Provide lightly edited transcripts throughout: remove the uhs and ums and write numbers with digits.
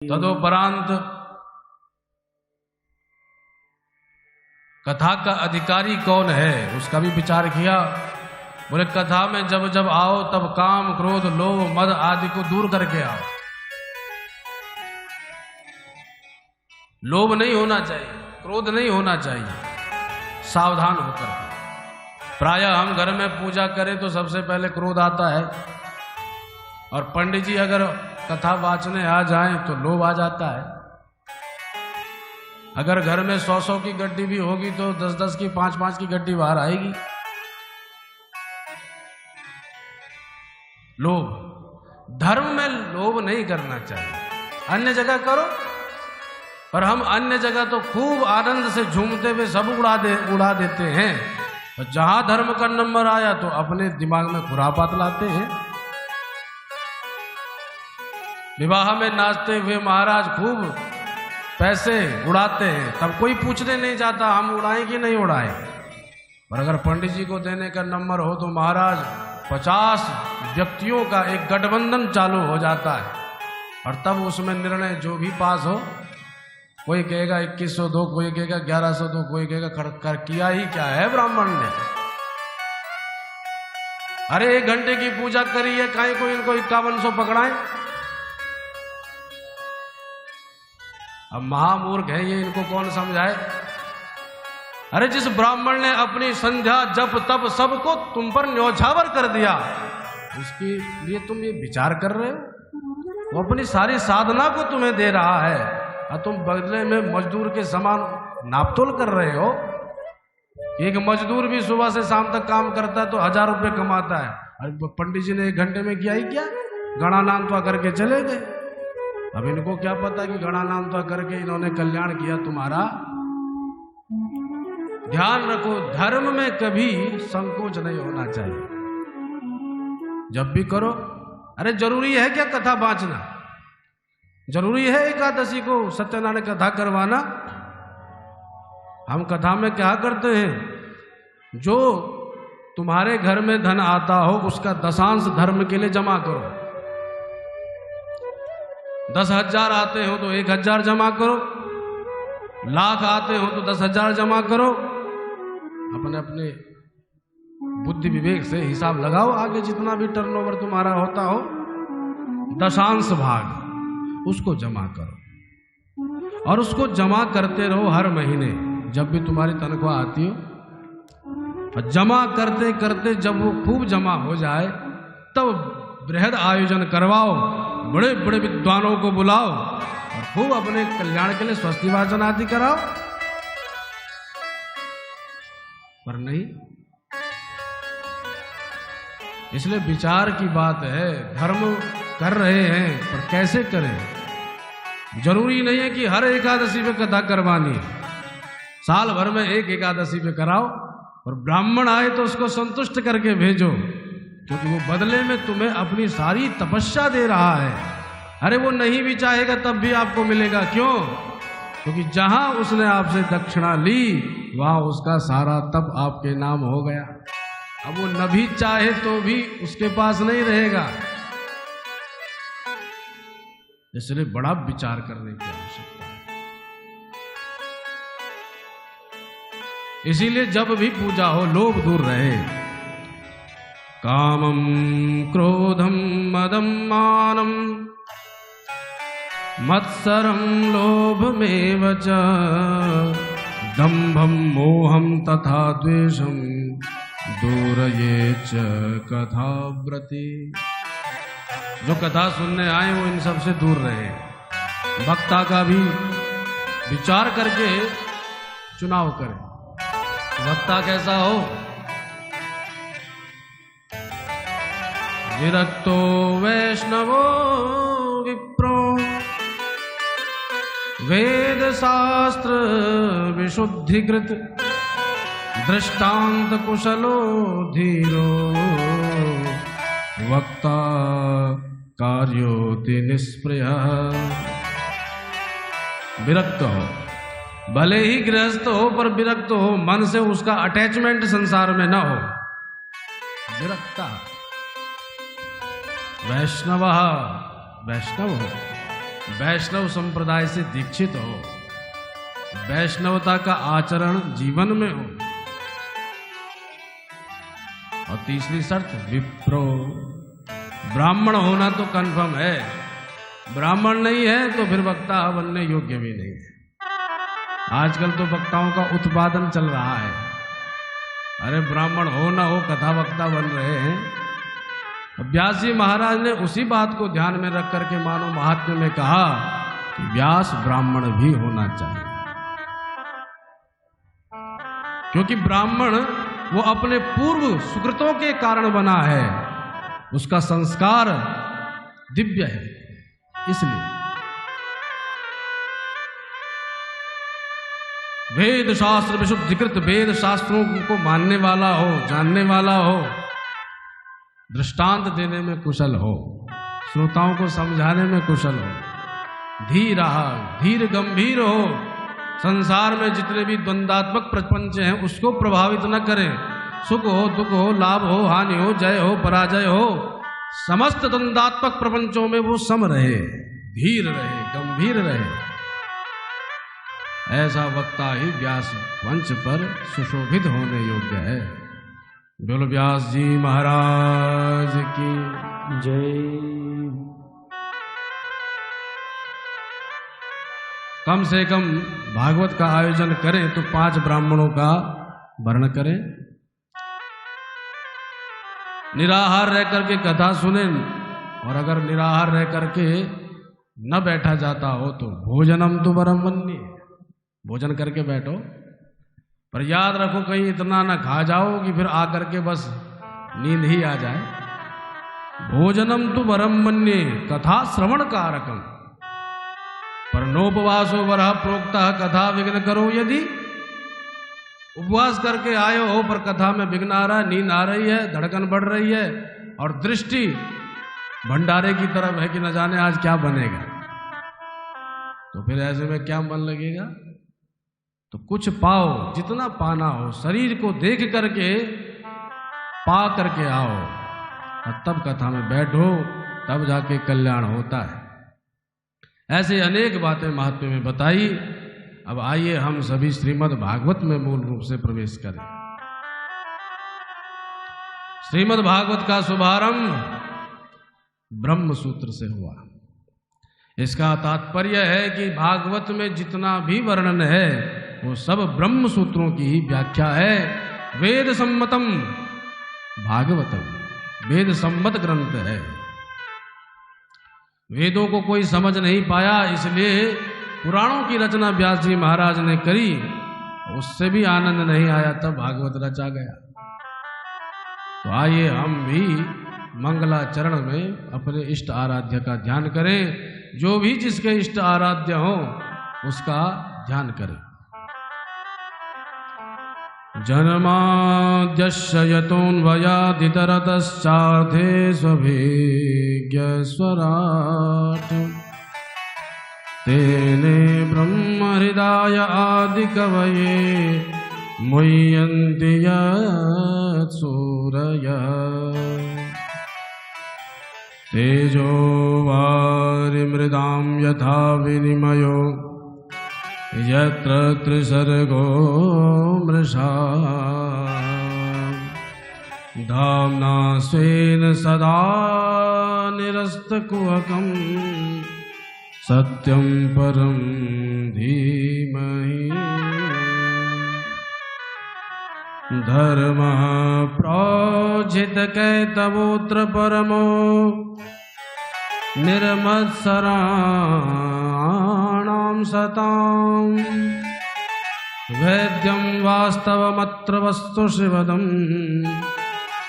तदोपरांत कथा का अधिकारी कौन है उसका भी विचार किया। बोले कथा में जब जब आओ तब काम क्रोध लोभ मद आदि को दूर करके आओ। लोभ नहीं होना चाहिए, क्रोध नहीं होना चाहिए, सावधान होकर। प्रायः हम घर में पूजा करें तो सबसे पहले क्रोध आता है, और पंडित जी अगर कथा वाचने आ जाएं तो लोभ आ जाता है। अगर घर में 100-100 की गड्डी भी होगी तो 10-10 की 5-5 की गड्डी बाहर आएगी। लोभ, धर्म में लोभ नहीं करना चाहिए। अन्य जगह करो, पर हम अन्य जगह तो खूब आनंद से झूमते हुए सब उड़ा देते हैं, और जहां धर्म का नंबर आया तो अपने दिमाग में खुरापात लाते हैं। विवाह में नाचते हुए महाराज खूब पैसे उड़ाते हैं, तब कोई पूछने नहीं जाता हम उड़ाएं कि नहीं उड़ाएं। और अगर पंडित जी को देने का नंबर हो तो महाराज 50 व्यक्तियों का एक गठबंधन चालू हो जाता है, और तब उसमें निर्णय जो भी पास हो, कोई कहेगा 2100 दो, कोई कहेगा 1100 दो, कोई कहेगा किया ही क्या है ब्राह्मण ने। अरे 1 घंटे की पूजा करी है, काहे को इनको 5100 पकड़ाएं। अब महामूर्ख है ये, इनको कौन समझाए। अरे जिस ब्राह्मण ने अपनी संध्या जप तप सबको तुम पर न्योछावर कर दिया, उसके लिए तुम ये विचार कर रहे हो। वो अपनी सारी साधना को तुम्हें दे रहा है, और तुम बदले में मजदूर के समान नापतोल कर रहे हो। एक मजदूर भी सुबह से शाम तक काम करता है तो 1000 रुपये कमाता है, और पंडित जी ने 1 घंटे में किया ही क्या, गणानाम तो करके चले गए। अब इनको क्या पता कि गणानाम तो करके इन्होंने कल्याण किया तुम्हारा। ध्यान रखो, धर्म में कभी संकोच नहीं होना चाहिए। जब भी करो, अरे जरूरी है क्या कथा बांचना? जरूरी है एकादशी को सत्यनारायण कथा करवाना? हम कथा में क्या करते हैं, जो तुम्हारे घर में धन आता हो उसका दशांश धर्म के लिए जमा करो। 10,000 आते हो तो 1,000 जमा करो, लाख आते हो तो 10,000 जमा करो। अपने अपने बुद्धि विवेक से हिसाब लगाओ, आगे जितना भी टर्नओवर तुम्हारा होता हो दशांश भाग उसको जमा करो, और उसको जमा करते रहो हर महीने जब भी तुम्हारी तनख्वाह आती हो। और जमा करते करते जब वो खूब जमा हो जाए तब बृहद आयोजन करवाओ, बड़े बड़े विद्वानों को बुलाओ, और खूब अपने कल्याण के लिए स्वस्ति वाचन आदि कराओ। पर नहीं, इसलिए विचार की बात है। धर्म कर रहे हैं पर कैसे करें? जरूरी नहीं है कि हर एकादशी पे कथा करवानी है, साल भर में एक एकादशी पे कराओ, और ब्राह्मण आए तो उसको संतुष्ट करके भेजो, क्योंकि वो बदले में तुम्हें अपनी सारी तपस्या दे रहा है। अरे वो नहीं भी चाहेगा तब भी आपको मिलेगा। क्यों? क्योंकि जहां उसने आपसे दक्षिणा ली वहां उसका सारा तप आपके नाम हो गया। अब वो न भी चाहे तो भी उसके पास नहीं रहेगा। इसलिए बड़ा विचार करने की आवश्यकता है। इसीलिए जब भी पूजा हो लोभ दूर रहे। कामं क्रोधं मदं मानं मत्सरं लोभमेव च दम्भं मोहं तथा द्वेषं दूरयेच्च कथाव्रते। जो कथा सुनने आए वो इन सब से दूर रहे। वक्ता का भी विचार करके चुनाव करें। वक्ता कैसा हो? विरक्तो वैष्णवो विप्रो वेद शास्त्र विशुद्धिकृत दृष्टांत कुशलो धीरो वक्ता कार्योति निष्प्रयः। विरक्त हो, भले ही गृहस्थ हो पर विरक्त हो, मन से उसका अटैचमेंट संसार में न हो। विरक्ता वैष्णव, वैष्णव हो। वैष्णव संप्रदाय से दीक्षित हो, वैष्णवता का आचरण जीवन में हो। और तीसरी शर्त विप्रो, ब्राह्मण होना तो कंफर्म है, ब्राह्मण नहीं है तो फिर वक्ता बनने योग्य भी नहीं है। आजकल तो वक्ताओं का उत्पादन चल रहा है, अरे ब्राह्मण हो ना हो कथा वक्ता बन रहे हैं। व्यास जी महाराज ने उसी बात को ध्यान में रख करके मानव महात्म्य में कहा कि व्यास ब्राह्मण भी होना चाहिए, क्योंकि ब्राह्मण वो अपने पूर्व सुकृतों के कारण बना है, उसका संस्कार दिव्य है। इसलिए वेद शास्त्र विशुद्धिकृत, वेद शास्त्रों को मानने वाला हो, जानने वाला हो, दृष्टांत देने में कुशल हो, श्रोताओं को समझाने में कुशल हो, धीर गंभीर हो, संसार में जितने भी द्वंद्वात्मक प्रपंच हैं उसको प्रभावित न करें, सुख हो दुख हो, लाभ हो हानि हो, जय हो पराजय हो, समस्त द्वंद्वात्मक प्रपंचों में वो सम रहे, धीर रहे, गंभीर रहे। ऐसा वक्ता ही व्यास मंच पर सुशोभित होने योग्य है। बोलो व्यास जी महाराज की जय। कम से कम भागवत का आयोजन करें तो 5 ब्राह्मणों का वर्ण करें, निराहार रह करके कथा सुने, और अगर निराहार रह करके न बैठा जाता हो तो भोजनम तो परम वन्य, भोजन करके बैठो। पर याद रखो कहीं इतना ना खा जाओ कि फिर आकर के बस नींद ही आ जाए। भोजनम तो परम वन्य कथा श्रवण कारकम, पर नोपवासो वरह प्रोक्ता कथा विघ्न करो यदि। उपवास करके आए हो पर कथा में विघ्न आ रहा है, नींद आ रही है, धड़कन बढ़ रही है और दृष्टि भंडारे की तरफ है कि न जाने आज क्या बनेगा, तो फिर ऐसे में क्या मन लगेगा। तो कुछ पाओ, जितना पाना हो, शरीर को देख करके पा करके आओ और तब कथा में बैठो, तब जाके कल्याण होता है। ऐसे अनेक बातें महात्म्य में बताई। अब आइए हम सभी श्रीमद् भागवत में मूल रूप से प्रवेश करें। श्रीमद् भागवत का शुभारंभ ब्रह्म सूत्र से हुआ। इसका तात्पर्य है कि भागवत में जितना भी वर्णन है वो सब ब्रह्म सूत्रों की ही व्याख्या है। वेद सम्मतम भागवतम, वेद सम्मत ग्रंथ है। वेदों को कोई समझ नहीं पाया, इसलिए पुराणों की रचना व्यास जी महाराज ने करी, उससे भी आनंद नहीं आया, तब भागवत रचा गया। तो आइए हम भी मंगलाचरण में अपने इष्ट आराध्य का ध्यान करें। जो भी जिसके इष्ट आराध्य हो उसका ध्यान करें। जन्माद्यस्य यतोऽन्वयादितरतश्चार्थे स्वभिज्ञस्वराट् तेने ब्रह्महृदाय आदिकवये मुह्यन्ति यत्सूरयः तेजो वारिमृदां यथा विनिमयो यत्र त्रिसर्गो मृषा धाम्ना स्वेन सदा निरस्तकुहकं सत्यं परं धीमहि धर्मः प्रोज्झितकैतवोऽत्र परमो निर्मत्सराणां सतां वेद्यं वास्तवमत्र वस्तु शिवदं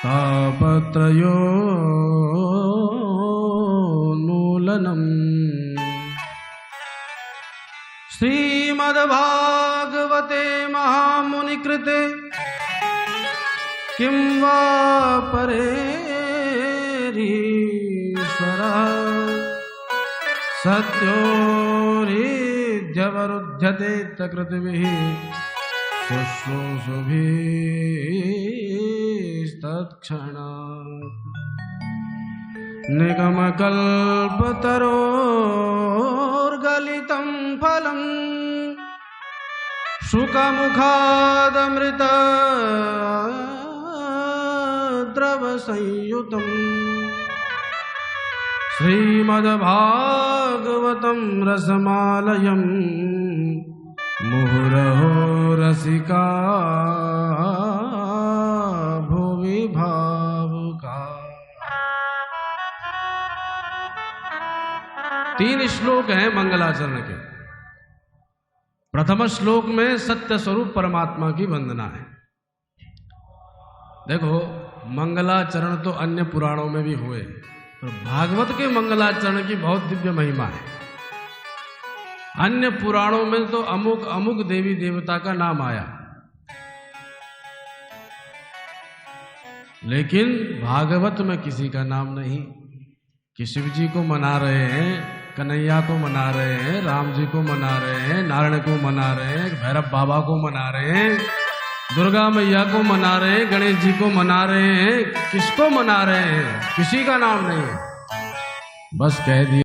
तापत्रयोन्मूलनम्। श्रीमद्भागवते महामुनिकृते किं वा परेरीश्वरः सत्योरिध्यवरुध्यते तकृतिभिः शुश्रूषुभिस्तत्क्षणात्। निगमकल्पतरोर्गलितं फलम् शुकमुखादमृत द्रवसंयुतम् श्रीमद्भागवतं रसमालयम् मुहुरहो रसिका भुवि भावुका। 3 श्लोक हैं मंगलाचरण के। प्रथम श्लोक में सत्य स्वरूप परमात्मा की वंदना है। देखो, मंगलाचरण तो अन्य पुराणों में भी हुए, तो भागवत के मंगलाचरण की बहुत दिव्य महिमा है। अन्य पुराणों में तो अमुक अमुक देवी देवता का नाम आया, लेकिन भागवत में किसी का नाम नहीं। कि शिव जी को मना रहे हैं, कन्हैया को मना रहे हैं, राम जी को मना रहे हैं, नारायण को मना रहे हैं, भैरव बाबा को मना रहे हैं, दुर्गा मैया को मना रहे हैं, गणेश जी को मना रहे हैं। किसको मना रहे हैं? किसी का नाम नहीं है, बस कह दिया